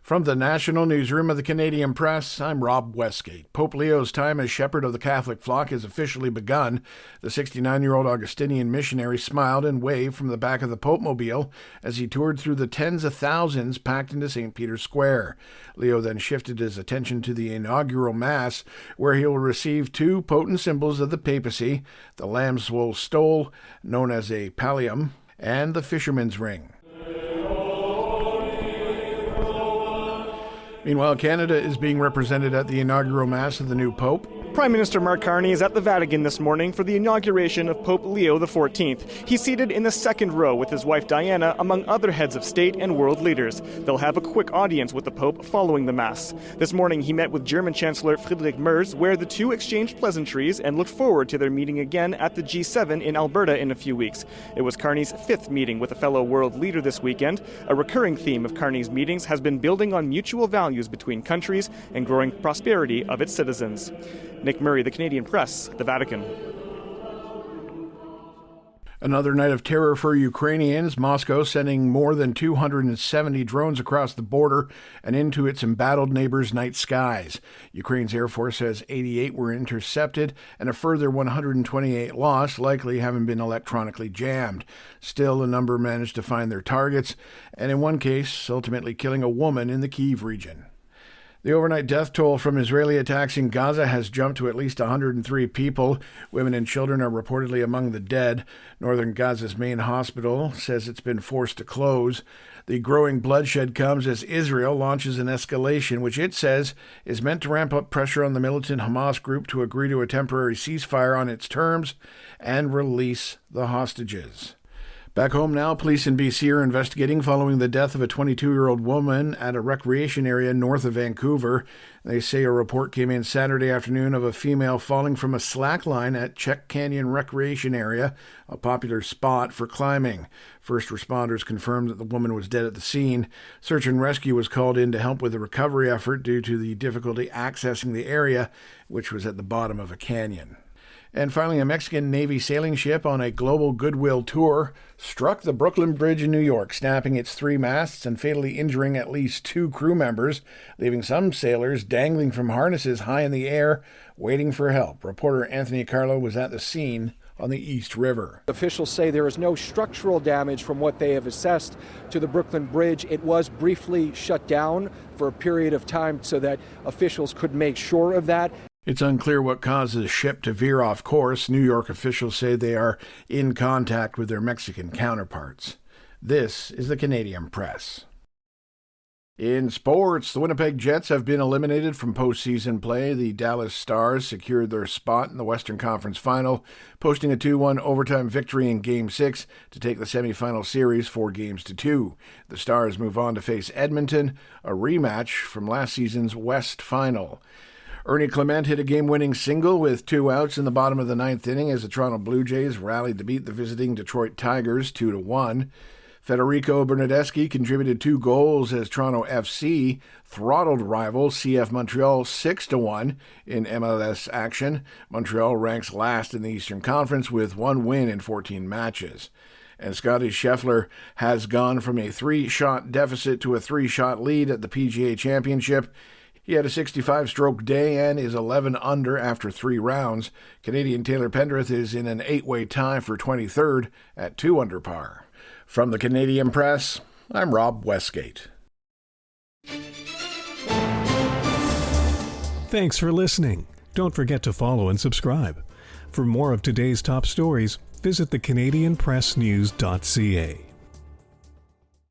From the National Newsroom of the Canadian Press, I'm Rob Westgate. Pope Leo's time as shepherd of the Catholic flock has officially begun. The 69-year-old Augustinian missionary smiled and waved from the back of the Pope-mobile as he toured through the tens of thousands packed into St. Peter's Square. Leo then shifted his attention to the inaugural Mass, where he will receive two potent symbols of the papacy, the lamb's wool stole, known as a pallium, and the fisherman's ring. Meanwhile, Canada is being represented at the inaugural Mass of the new Pope. Prime Minister Carney is at the Vatican this morning for the inauguration of Pope Leo XIV. He's seated in the second row with his wife Diana, among other heads of state and world leaders. They'll have a quick audience with the Pope following the Mass. This morning, he met with German Chancellor Friedrich Merz, where the two exchanged pleasantries and looked forward to their meeting again at the G7 in Alberta in a few weeks. It was Carney's fifth meeting with a fellow world leader this weekend. A recurring theme of Carney's meetings has been building on mutual values between countries and growing prosperity of its citizens. Nick Murray, the Canadian Press, the Vatican. Another night of terror for Ukrainians, Moscow sending more than 270 drones across the border and into its embattled neighbors' night skies. Ukraine's Air Force says 88 were intercepted and a further 128 lost, likely having been electronically jammed. Still, a number managed to find their targets, and in one case, ultimately killing a woman in the Kyiv region. The overnight death toll from Israeli attacks in Gaza has jumped to at least 103 people. Women and children are reportedly among the dead. Northern Gaza's main hospital says it's been forced to close. The growing bloodshed comes as Israel launches an escalation, which it says is meant to ramp up pressure on the militant Hamas group to agree to a temporary ceasefire on its terms and release the hostages. Back home now, police in BC are investigating following the death of a 22-year-old woman at a recreation area north of Vancouver. They say a report came in Saturday afternoon of a female falling from a slack line at Check Canyon Recreation Area, a popular spot for climbing. First responders confirmed that the woman was dead at the scene. Search and rescue was called in to help with the recovery effort due to the difficulty accessing the area, which was at the bottom of a canyon. And finally, a Mexican Navy sailing ship on a global goodwill tour struck the Brooklyn Bridge in New York, snapping its three masts and fatally injuring at least two crew members, leaving some sailors dangling from harnesses high in the air, waiting for help. Reporter Anthony Carlo was at the scene on the East River. Officials say there is no structural damage from what they have assessed to the Brooklyn Bridge. It was briefly shut down for a period of time so that officials could make sure of that. It's unclear what caused the ship to veer off course. New York officials say they are in contact with their Mexican counterparts. This is the Canadian Press. In sports, the Winnipeg Jets have been eliminated from postseason play. The Dallas Stars secured their spot in the Western Conference Final, posting a 2-1 overtime victory in Game 6 to take the semifinal series 4-2. The Stars move on to face Edmonton, a rematch from last season's West Final. Ernie Clement hit a game-winning single with 2 outs in the bottom of the ninth inning as the Toronto Blue Jays rallied to beat the visiting Detroit Tigers 2-1. Federico Bernardeschi contributed 2 goals as Toronto FC throttled rival CF Montreal 6-1 in MLS action. Montreal ranks last in the Eastern Conference with 1 win in 14 matches. And Scotty Scheffler has gone from a 3-shot deficit to a 3-shot lead at the PGA Championship. He had a 65-stroke day and is 11 under after 3 rounds. Canadian Taylor Pendrith is in an 8-way tie for 23rd at 2 under par. From the Canadian Press, I'm Rob Westgate. Thanks for listening. Don't forget to follow and subscribe. For more of today's top stories, visit thecanadianpressnews.ca.